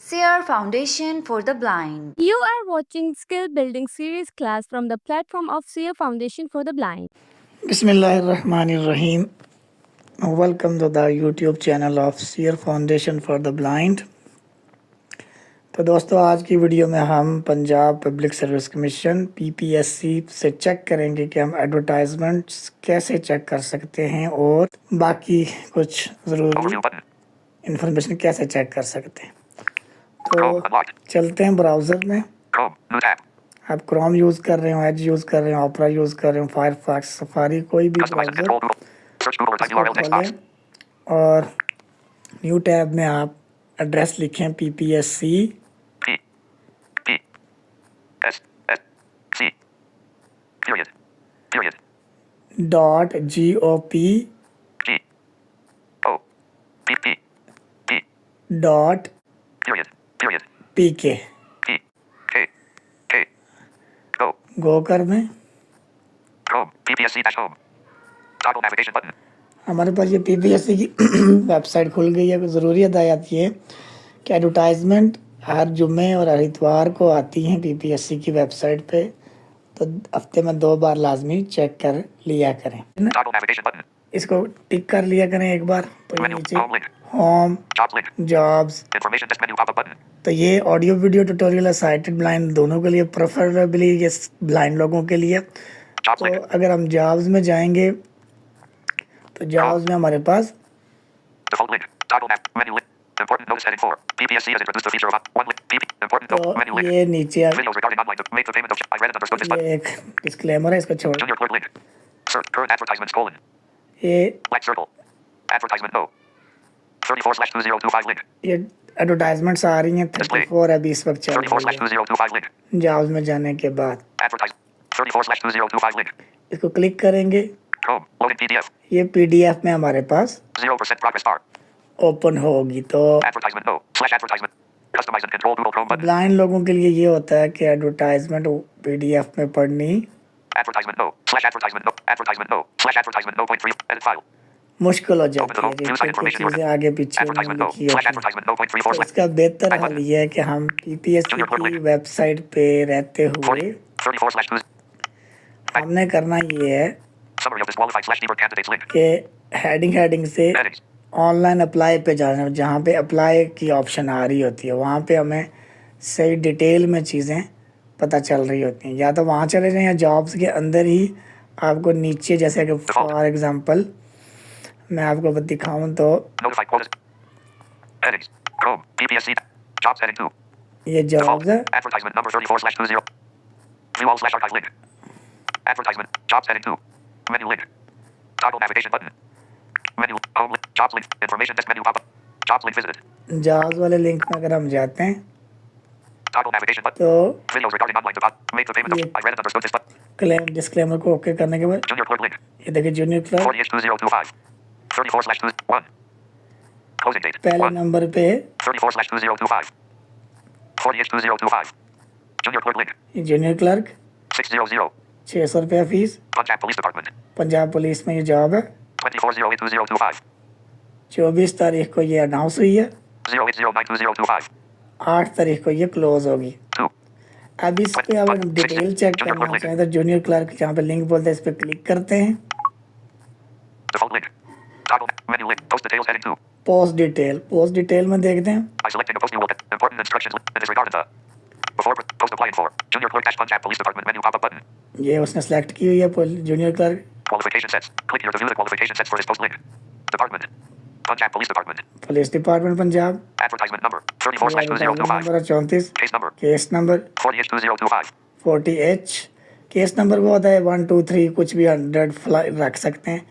SEER Foundation for the Blind. You are watching Skill Building Series class from the platform of SEER Foundation for the Blind. Bismillahirrahmanirrahim. Welcome to the YouTube channel of SEER Foundation for the Blind. तो दोस्तों आज की video में हम Punjab public service commission PPSC से check करेंगे कि हम एडवर्टाइजमेंट्स कैसे चेक कर सकते हैं और बाकी कुछ ज़रूरी इंफॉर्मेशन कैसे चेक कर सकते हैं। तो चलते हैं ब्राउज़र में। आप क्रोम यूज़ कर रहे हो, एज यूज़ कर रहे हो, ओपरा यूज़ कर रहे हो, फायरफॉक्स, सफारी, कोई भी ब्राउज़र खोलें और न्यू टैब में आप एड्रेस लिखें PPSC .gop .pk गो कर दें। हमारे पास ये PPSC की वेबसाइट खुल गई है। ज़रूरी हदायत ये कि एडवर्टाइजमेंट हर जुम्मे और हर इतवार को आती हैं PPSC की वेबसाइट पे, तो हफ्ते में 2 बार लाजमी चेक कर लिया करें। इसको टिक कर लिया करें एक बार। तो ये नीचे होम, जॉब्स, तो ये ऑडियो वीडियो ट्यूटोरियल है साइटेड ब्लाइंड दोनों के लिए, प्रेफरेबली ये ब्लाइंड लोगों के लिए। तो अगर हम जॉब्स में जाएंगे तो जॉब्स में हमारे पास तो ये नीचे ये एक डिस्क्लेमर है, इसको छोड़। ये एडवर्टाइजमेंट्स आ रही हैं 34 अभी इस वक्त चल रही है जॉब्स में जाने के बाद। इसको क्लिक करेंगे, ये PDF में हमारे पास ओपन होगी। तो ब्लाइंड लोगों के लिए ये होता है कि एडवर्टाइजमेंट PDF में पढ़नी मुश्किल हो जाती है, कुछ चीज़ें आगे पीछे लिखी होती हैं। तो इसका बेहतर हल ये है कि हम PPSC की वेबसाइट पे रहते हुए हमने करना ये है कि हेडिंग से ऑनलाइन अप्लाई पे जाना, जहाँ पे अप्लाई की ऑप्शन आ रही होती है वहाँ पे हमें सही डिटेल में चीज़ें पता चल रही होती हैं। या तो वहाँ चले जाएं या जॉब्स के अंदर ही आपको नीचे, जैसे कि फॉर एग्जांपल मैं आपको दिखाऊं तो ये जॉब्स है। जॉब्स वाले लिंक में अगर हम जाते हैं तो क्लेम डिस्क्लेमर को ओके करने के बाद ये देखिए जूनियर क्लर्क पहले नंबर पे जूनियर क्लर्क 600 रुपया फीस। पंजाब पुलिस में ये जॉब है। 24 तारीख को ये अनाउंस हुई है, 8 तारीख को ये क्लोज होगी। अब इस पे अगर हम डिटेल चेक करना चाहें तो जूनियर क्लर्क जहाँ पे लिंक बोलते हैं इस पे क्लिक करते हैं। पोस्ट डिटेल में देखते हैं। ये उसने सेलेक्ट की हुई है junior clerk. Police department Punjab. Number 34, case number 40H। Case number वो होता है 1 2 3 कुछ भी 100 रख सकते हैं।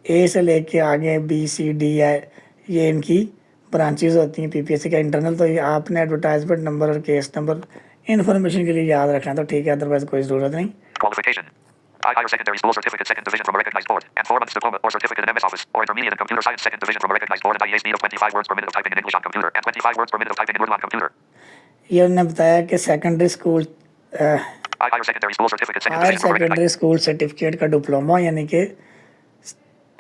A से लेके आगे BCD है, ये इनकी ब्रांचेस होती हैं PPSC का इंटरनल। तो ये आपने एडवर्टाइजमेंट नंबर और केस नंबर इन्फॉर्मेशन के लिए याद रखना, तो ठीक है, अदरवाइज कोई ज़रूरत नहीं। Higher secondary school certificate, second division from a recognized board, and 4 months diploma or certificate in MS Office, or intermediate in computer science, second division from a recognized board, and IEA speed of 25 words per minute of typing in English on computer, and 25 words per minute of typing in Word on computer. ये उन्होंने बताया कि secondary school Higher secondary school certificate, second higher division from a recognized secondary school certificate का diploma यानी कि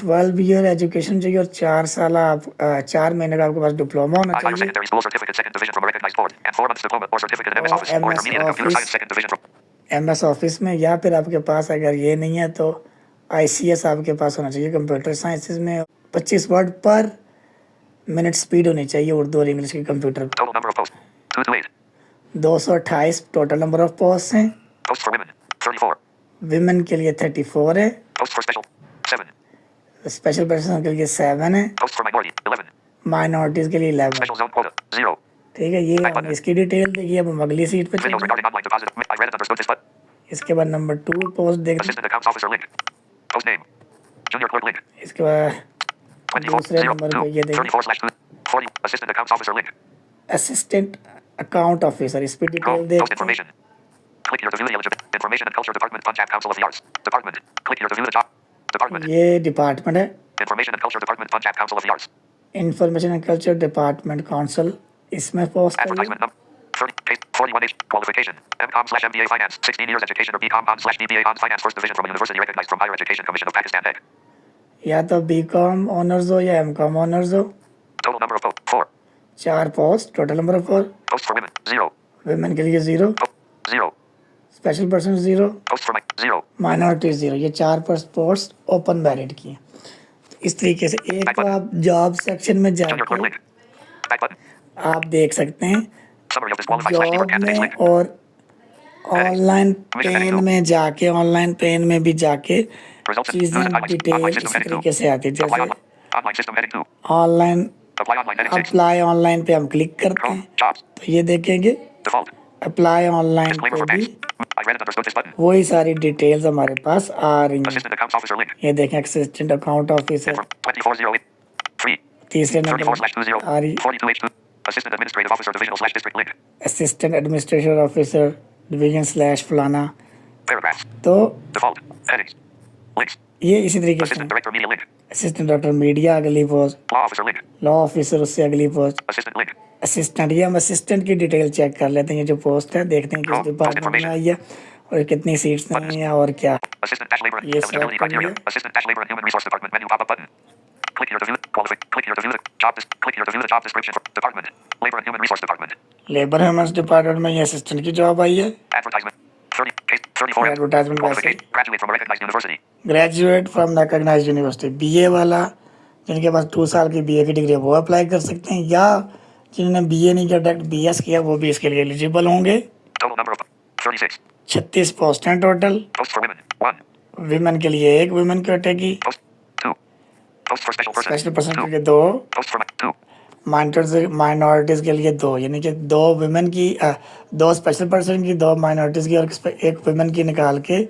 12 year education चाहिए और 4 साल आप 4 महीने का आपके पास डिप्लोमा होना Higher चाहिए secondary school certificate, second division from a recognized board, and 4 months diploma or certificate in MS और Office or MS intermediate in computer office science, second division from. MS office में, या फिर आपके पास अगर ये नहीं है तो ICS आपके पास होना चाहिए कंप्यूटर साइंसेज में। 25 वर्ड पर मिनट स्पीड होनी चाहिए उर्दू और इंग्लिश की कंप्यूटर पर। Total number of posts, 228. 228 total number of post हैं। Posts for women, 34. विमेन के लिए 34 है, Posts for special, 7. Special person के लिए 7 है, Posts for minority, 11. माइनॉरिटीज़ के लिए 11। Special zone quota, 0. ठीक है, ये हम इसकी डिटेल देखिए। अब हम अगली सीट पे Videos चलेंगे। regarding online deposit. I read and understood this, but इसके बाद नंबर 2 पोस्ट देखते हैं। assistant accounts officer link. Post name, junior clerk link. इसके बाद 24, दूसरे 0, नंबर 2, पे ये देखिए 34/2, 40. Assistant accounts officer link. Assistant account officer, इस पे डिटेल Post देखते हैं। information. Click here to view the eligibility. Information and Culture Department, Punjab Council of the Arts. Department. Click here to view the job. Department. ये department है, Information and Culture Department, Punjab Council of the Arts. Information and culture department council, इसमें post करिए। Advertisement number 30, paste, 41H. Qualification. MCOM/MBA Finance. 16 years education or BCom/DBA on Finance. First division from a university recognized from Higher Education Commission of Pakistan. Head. या तो BCom honours हो या MCom honours हो। Total number of posts, 4. 4 post, total number of 4। Posts for women, 0. Women के लिए 0, Post, 0. Special person 0, Posts for 0. Minority 0। ये 4 post open merit की हैं। तो इस तरीके से एक तो आप जॉब सेक्शन में Junior clerk जाके link. Back button. आप देख सकते हैं Summary of disqualified/deeper job candidates में link. और ऑनलाइन पेन में जाके, ऑनलाइन पेन में भी जाके Results and चीज़ें news and highlights. Detail Online इसी system heading 2. तरीके से आती है। Apply जैसे online system heading 2. Online Apply online heading 6. Apply online पे हम क्लिक करते Chrome. हैं Jobs. तो ये देखेंगे Default. अप्लाई ऑनलाइन Disclaimer पे for भी page. I read and understood this button. वही सारी डिटेल्स हमारे पास आ रही हैं। Assistant accounts officer link. ये देखें असिस्टेंट अकाउंट ऑफिसर, 2408. 3. तीसरे नंबर 34/20. आ रही 42H2. Assistant administrative officer divisional/district link. Assistant administration officer division / फलाना। Paragraphs. तो Default. Headings. Links. ये इसी तरीके से Assistant director media link. Assistant doctor media अगली post, Law officer link. Law officer उससे अगली पोस्ट, Assistant link. असिस्टेंट। ये हम असिस्टेंट की डिटेल चेक कर लेते हैं। ये जो पोस्ट है देखते हैं किस Post डिपार्टमेंट में information. आई है और कितनी सीट्स हैं या और क्या। Assistant-labor and Yes, eligibility sir. criteria. Assistant-labor and human resource department menu pop-up button. Click here to view Click here to view the job. Click here to view the job description for department. Labor and human resource department. Labour humans department में ये assistant की job आई है। Advertisement. 30 case 34. Advertisement Qualification. वैसे। Graduate from a recognized university. Graduate from recognised university, BA वाला जिनके पास 2 साल की BA की डिग्री है वो अप्लाई कर सकते हैं, या जिन्होंने BA नहीं किया डायरेक्ट BS किया वो भी इसके लिए एलिजिबल होंगे। Total number of 36. 36 पोस्ट हैं total. Posts for women. 1. Women के लिए 1 women category, Post 2. Posts for special persons. Special person के 2. लिए 2, Posts for 2. माइनॉरिटीज़ के लिए 2, यानी कि 2 विमेन की 2 स्पेशल पर्सन की, 2 माइनॉरिटीज़ की और 1 विमेन की निकाल के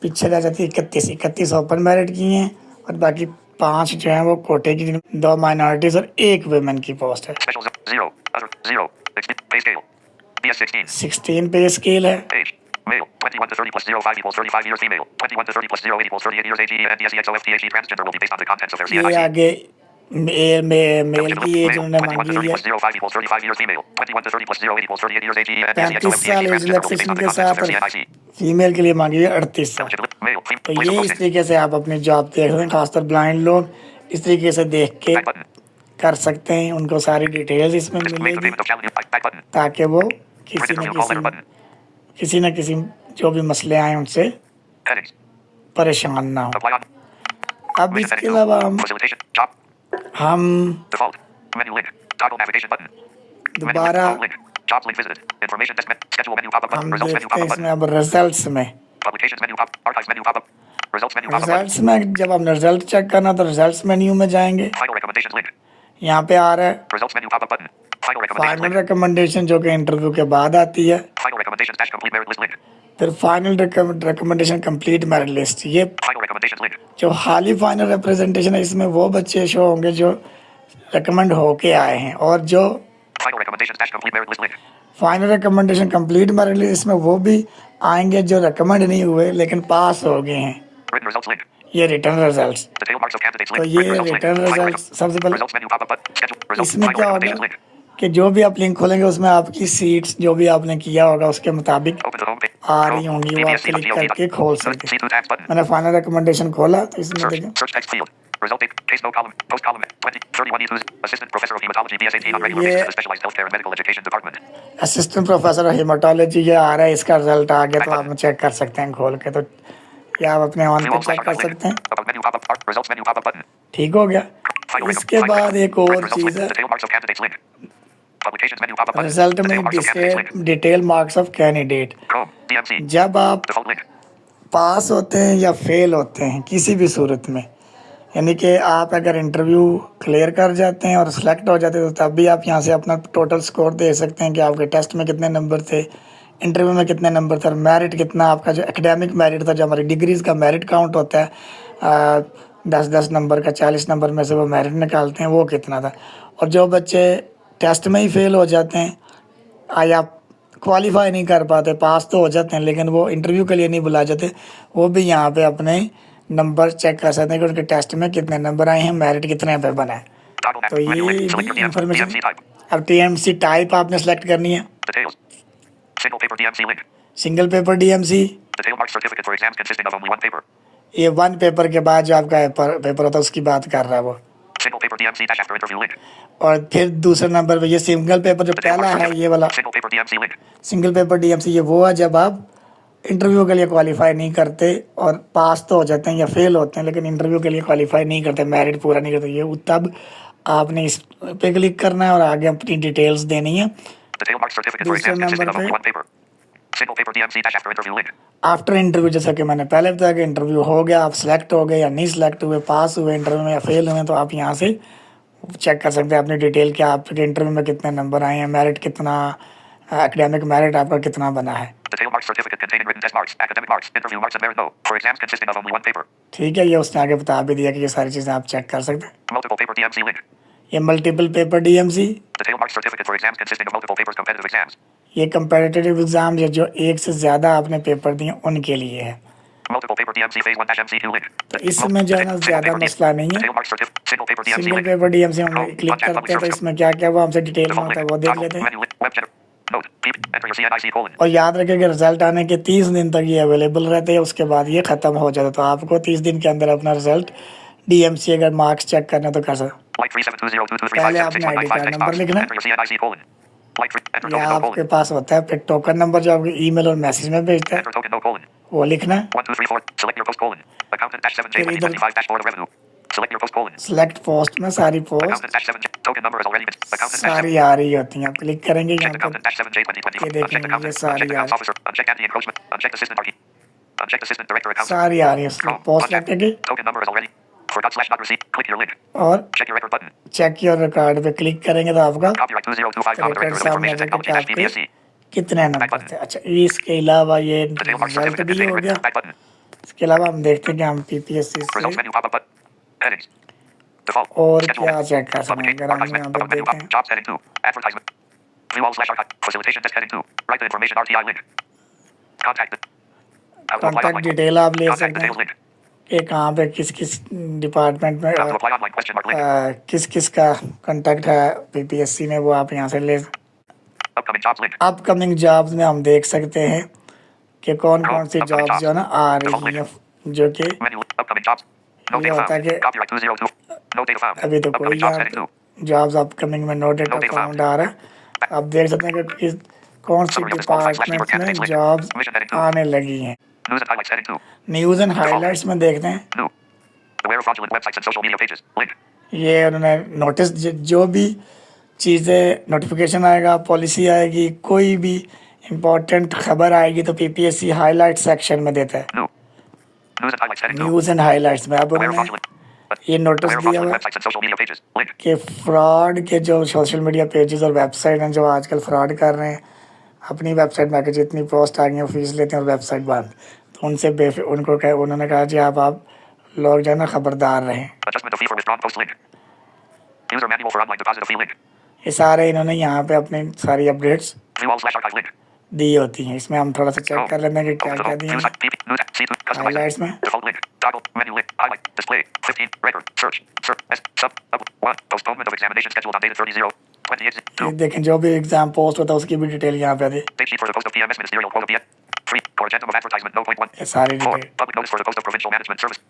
पीछे रह जाती है 31 ओपन मेरिट की हैं और बाकी 5 जो हैं वो कोटे की, 2 माइनॉरिटीज़ और 1 विमेन की पोस्ट है। Special 0. Other 0. Pay scale. BS 16. 16 पे स्केल है। Age. Male. 21 to 30 plus 05 equals 35 years. Female. 21 to 30 plus 08 equals 38 years. AGE and DSEXOFTHE transgender will be based on the contents of their ये CNIC. आगे mail की as उन्होंने 21 to मांगी 30 है plus 05 equals 35 years. Female. 21 to 30 plus 08 equals 38 years. AGE and 35 DSEXOFTHE साल age transgender will be based relaxation on the के contents of साथ, their CNIC. Female के लिए मांगी है 38 साल। Eligibility. Male. तो Place ये of इस posting. तरीके से आप अपनी जॉब देख रहे हैं, खासकर ब्लाइंड लोग इस तरीके से देख के Back button. कर सकते हैं। उनको सारी डिटेल्स इसमें Make the मिलेगी payment of challenge. Back button. ताकि वो किसी Written न review call letter button. किसी जो भी मसले आए उनसे Headings. परेशान ना हो। Apply on. अब Mission इसके heading अलावा 2. Facilitation. Job. हम Default. Menu link. Toggle navigation button. Menu link. दोबारा Home link. Jobs link visited. Information desk menu. Schedule menu pop-up button. हम Results menu देखते हैं pop-up इसमें button. अब रिजल्ट्स में। Publications menu pop. Archives menu pop-up. Results menu pop-up button. Results में जब आपने रिजल्ट चेक करना तो रिजल्ट्स मेन्यू में जाएंगे। Final recommendations link. यहाँ पे आ रहा है Results menu pop-up button. Final recommendations final link. Recommendation जो कि इंटरव्यू के बाद आती है। Final recommendations dash complete merit list link. फिर final recommendation complete merit list. ये Final recommendations link. जो हाल ही फाइनल रिप्रेजेंटेशन है इसमें वो बच्चे शो होंगे जो रिकमेंड होके आए हैं, और जो Final recommendations dash complete merit list link. Final recommendation complete merit list इसमें वो भी आएंगे जो रिकमेंड नहीं हुए लेकिन पास हो गए हैं। Written results link. ये return results. Detailed marks of candidates तो link. ये Written results link. Return Final result सबसे पहले results menu pop-up button. Schedule results. इसमें Final क्या recommendations होगा link. कि जो भी आप लिंक खोलेंगे उसमें आपकी सीट्स जो भी आपने किया होगा उसके मुताबिक Open to the home page. आ रही होंगी, वो आप क्लिक करके खोल सकते हैं। See two tabs button. मैंने फाइनल रिकमेंडेशन खोला तो इसमें Search. देखें Search text field. Result date. Case no column. Post column. 31 E2. Assistant Professor of Hematology BSAT on regular basis to the Specialized Healthcare and Medical Education Department. Assistant professor haematology ये आ रहा है, इसका result आ गया तो आप check कर सकते हैं खोल के, तो ये आप अपने ऑन पे चेक कर सकते हैं। About menu pop up. Results menu pop up button. ठीक हो गया। Final window. इसके Final बाद window. एक और Results चीज़ link. है, Detail marks of candidates link. Publications menu pop up button. Result Detail में marks of candidates link. Detail marks of candidate. Chrome. DMC. जब आप Default link. पास होते हैं या फेल होते हैं किसी भी सूरत में, यानी कि आप अगर इंटरव्यू क्लियर कर जाते हैं और सिलेक्ट हो जाते हैं तो तब भी आप यहाँ से अपना टोटल स्कोर दे सकते हैं कि आपके टेस्ट में कितने नंबर थे, इंटरव्यू में कितने नंबर थे, और मेरिट कितना आपका जो एकेडमिक मेरिट था, जो हमारी डिग्रीज़ का मेरिट काउंट होता है 10-10 नंबर का, 40 नंबर में से वो मेरिट निकालते हैं, वो कितना था। और जो बच्चे टेस्ट में ही फेल हो जाते हैं या क्वालिफाई नहीं कर पाते, पास तो हो जाते हैं लेकिन वो इंटरव्यू के लिए नहीं बुलाए जाते, वो भी यहाँ पे अपने नंबर चेक कर सकते हैं कि उनके टेस्ट में कितने नंबर आए हैं, मेरिट कितने पे बना है। Toggle back. तो Menu ये link. Select your information. DMC type. अब TMC टाइप आपने सेलेक्ट करनी है, Details. Single paper DMC link. Single paper DMC। Detail mark certificate for exams consisting of only one paper. ये वन पेपर के बाद जो आपका पेपर होता है उसकी बात कर रहा है वो। Single paper DMC dash after interview link. और फिर दूसरे नंबर पे ये सिंगल पेपर जो Detail पहला mark है certificate. ये वाला Single paper DMC link. Single paper DMC, ये वो है जब आप इंटरव्यू के लिए क्वालिफाई नहीं करते और पास तो हो जाते हैं या फेल होते हैं लेकिन इंटरव्यू के लिए क्वालिफाई नहीं करते, मेरिट पूरा नहीं करते, ये तब आपने इस पे क्लिक करना है और आगे अपनी डिटेल्स देनी है। Detail mark certificate for दूसरे exams consisting number of only पे one paper. Single paper DMC dash after interview link. After interview, जैसा कि मैंने पहले बताया कि इंटरव्यू हो गया, आप सेलेक्ट हो गए या नहीं सेलेक्ट हुए, पास हुए इंटरव्यू में या फेल हुए, तो आप यहाँ से चेक कर सकते हैं अपनी डिटेल क्या आपके इंटरव्यू में कितने नंबर आए हैं, मेरिट कितना, एकेडमिक मेरिट आपका कितना बना है। Detail mark certificate containing written test marks, academic marks, interview marks, and merit no. For exams consisting of only one paper. ठीक है, ये उसने आगे बता भी दिया कि ये सारी चीज़ें आप चेक कर सकते हैं। Multiple paper DMC link. ये multiple paper DMC, Detail mark certificate for exams consisting of multiple papers, competitive exams. ये कंपेटिटिव एग्ज़ाम या जो एक से ज़्यादा आपने पेपर दिए उनके लिए है। Multiple paper DMC phase 1 dash MCQ link. तो इसमें जो है ना ज़्यादा मसला नहीं है। Detail mark certificate. Single paper DMC single link. Paper DMC हम क्लिक करते हैं तो इसमें क्या क्या वो हमसे डिटेल में Default होता है link. वो देख Toggle. लेते हैं। Menu link. Web gener. Note. Enter your CNIC colon. और याद रखें कि रिजल्ट आने के 30 दिन तक ये अवेलेबल रहते हैं, उसके बाद ये ख़त्म हो जाता है, तो आपको 30 दिन के अंदर अपना रिजल्ट DMC अगर मार्क्स चेक करना तो कर सकते। Like 372022357619 पहले आपने ID card text number box. लिखना है, Enter your CNIC colon. Like enter या token no आपके colon. पास होता है, फिर टोकन नंबर जो आपके ईमेल और मैसेज में भेजता है Enter token no colon. वो लिखना है। 1234. Select your post colon. Accountant dash 7J फिर इधर 2025 dash Board of Revenue. Select your post colon. Select post में सारी post Accountant dash 7J. Token number is already been. Accountant dash 7. सारी आ रही होती हैं, आप क्लिक करेंगे यहाँ Checked पर, accountant dash 7J 2020. ये देखेंगे Unchecked ये accountant. सारी Unchecked आ accounts रही officer. Unchecked anti-encroachment. Unchecked assistant RT. Unchecked assistant director accounts. सारी आ रही है, उसमें पोस्ट लग के Token number is already. Forgot slash not received. Click your link. और Check your record button. Check your record पे click करेंगे तो आपका Copyright 2025 common record director of सामने information आ जाएगा कि technology dash आपके BPSC. कितने नंबर थे। अच्छा, इसके अलावा ये Detail mark रिजल्ट certificate भी containing हो गया। written back button. इसके अलावा हम देखते हैं कि हम PPSC Results से menu pop up button. Headings. Default. और Schedule. क्या चेक कर सकते हैं, Publication. अगर हम Archive. यहाँ पर Above menu देखें। pop. Jobs heading 2. Advertisement. View all slash archive. Facilitation desk heading 2. Write the information RTI link. Contact. How to apply contact online. Detail आप ले Contact सकते details हैं link. कि कहाँ पे किस किस डिपार्टमेंट में How to apply online question mark link. किस किस का कॉन्टैक्ट है PPSC में, वो आप यहाँ से ले। Upcoming jobs link. Upcoming jobs में हम देख सकते हैं कि कौन कौन सी जॉब्स जो है ना आ रही हैं, जो कि Menu. Upcoming jobs. No ये data होता है found. कि Copyright 202. No data found. अभी तो कोई Upcoming jobs heading 2. Jobs upcoming में no data No data found आ रहा है। आप देख सकते हैं कि किस कौन सी Summary of this qualified slash department candidates में link. Jobs Submission heading 2. आने लगी हैं। News and highlights heading 2. News and highlights में देखते हैं, New. Beware of fraudulent websites and social media pages. Link. ये उन्होंने नोटिस जो भी चीज़ें नोटिफिकेशन आएगा, पॉलिसी आएगी, कोई भी इम्पोर्टेंट खबर आएगी तो PPSC हाईलाइट सेक्शन में देता है, New. News and highlights heading 2. News and highlights में। अब Beware of उन्होंने fraudulent. ये नोटिस Beware of दिया fraudulent हुआ websites and social media pages. Link. कि फ्रॉड के जो सोशल मीडिया पेजेस और वेबसाइट हैं जो आजकल फ्रॉड कर रहे हैं, अपनी वेबसाइट में आके जितनी पोस्ट आ गई हैं फीस लेते हैं और वेबसाइट बंद, तो उनसे उन्होंने कहा जी आप लोग जो है ना खबरदार रहें। Adjustment of fee for withdrawn post link. User manual for online deposit of fee link. ये सारे इन्होंने यहाँ पे अपनी सारी updates View all slash archive link. दी होती हैं, इसमें हम थोड़ा सा चेक कर लेते हैं कि क्या क्या दिए View हैं site PP. News. C2. Customize. Highlights में। Default link. Toggle. Menu link. Highlight. Display. 15. Record. Search. Search. S. Sub. 1. Postponement of examination scheduled on date 30/0/28. ये 2. देखें जो भी एग्ज़ाम पोस्ट होता है उसकी भी डिटेल यहाँ पे आती है, Date sheet for the post of PMS ministerial quota PM. 3. Corrigendum of advertisement. No. 1. ये सारी 4. Detail. Public notice for the post of provincial management service.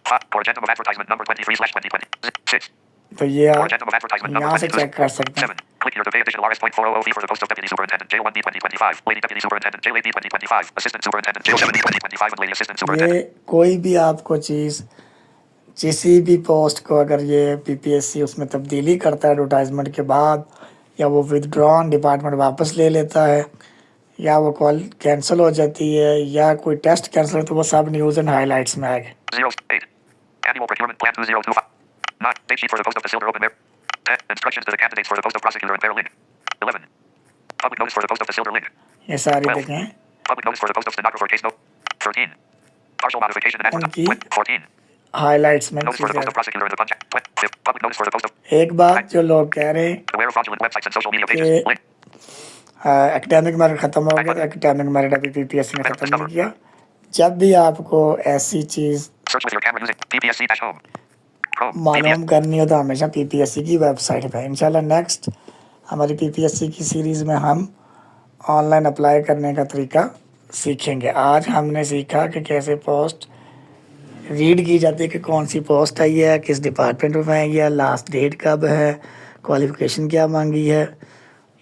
Organum of advertisement number 23/2020. 6. तो ये आप Organum of advertisement number यहाँ से 22. Check कर सकते हैं 7. Click here to pay additional Rs.400 fee for the post of Deputy Superintendent, Jail 1D 2025, Lady Deputy Superintendent, Jail 8D 2025, Assistant Superintendent, Jail 7D 2025, and Lady Assistant Superintendent. ये कोई भी आपको चीज़ किसी भी पोस्ट को अगर ये पीपीएससी उसमें तब्दीली करता है एडवर्टाइजमेंट के बाद, या वो विदड्रॉन डिपार्टमेंट वापस ले लेता है, या वो कॉल कैंसिल हो जाती है, या कोई टेस्ट कैंसिल है, तो वो सब न्यूज़ एंड हाईलाइट्स में आएगा। 08. Annual procurement plan 2025. 9. Date sheet for the post of facilitator open air. 10. Instructions to the candidates for the post of prosecutor and fair link. 11. Public notice for the post of facilitator link. ये सारी 12. देखें, Public notice for the post of stenographer case note. 13. Partial modification and उनकी 14. Highlights में Notice for the post of चीज़ें। prosecutor in the contract. 20. Public notice for the post of एक बात जो लोग कह रहे हैं aware of fraudulent websites and social media pages. कि Link. एकेडमिक मेरिट ख़त्म हो गया, तो एकेडमिक मेरिट अभी पीपीएससी ने ख़त्म नहीं किया। जब भी आपको ऐसी चीज़ Search with your camera using PPSC-home. Chrome. मालूम करनी हो तो हमेशा पीपीएससी की वेबसाइट पे। इंशाल्लाह नेक्स्ट हमारी पीपीएससी की सीरीज़ में हम ऑनलाइन अप्लाई करने का तरीका सीखेंगे। आज हमने सीखा कि कैसे पोस्ट रीड की जाती है, कि कौन सी पोस्ट आई है, किस डिपार्टमेंट में आई है, लास्ट डेट कब है, क्वालिफ़िकेशन क्या मांगी है।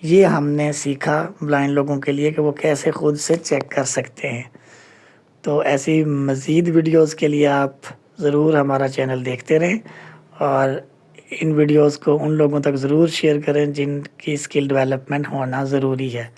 ये हमने सीखा ब्लाइंड लोगों के लिए कि वो कैसे ख़ुद से चेक कर सकते हैं। तो ऐसी मज़ीद वीडियोस के लिए आप ज़रूर हमारा चैनल देखते रहें, और इन वीडियोस को उन लोगों तक ज़रूर शेयर करें जिनकी स्किल डेवलपमेंट होना ज़रूरी है।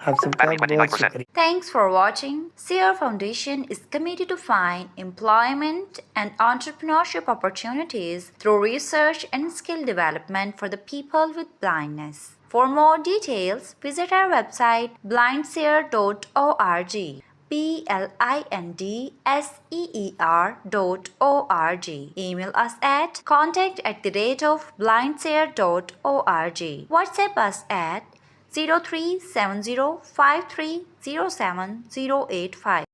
आप सबका बहुत शुक्रिया। Thanks for watching. Sierra Foundation is committed to find employment and entrepreneurship opportunities through research and skill development for the people with blindness. For more details, visit our website blindseer.org. blindseer.org. Email us at contact@blindseer.org. WhatsApp us at 037053070885.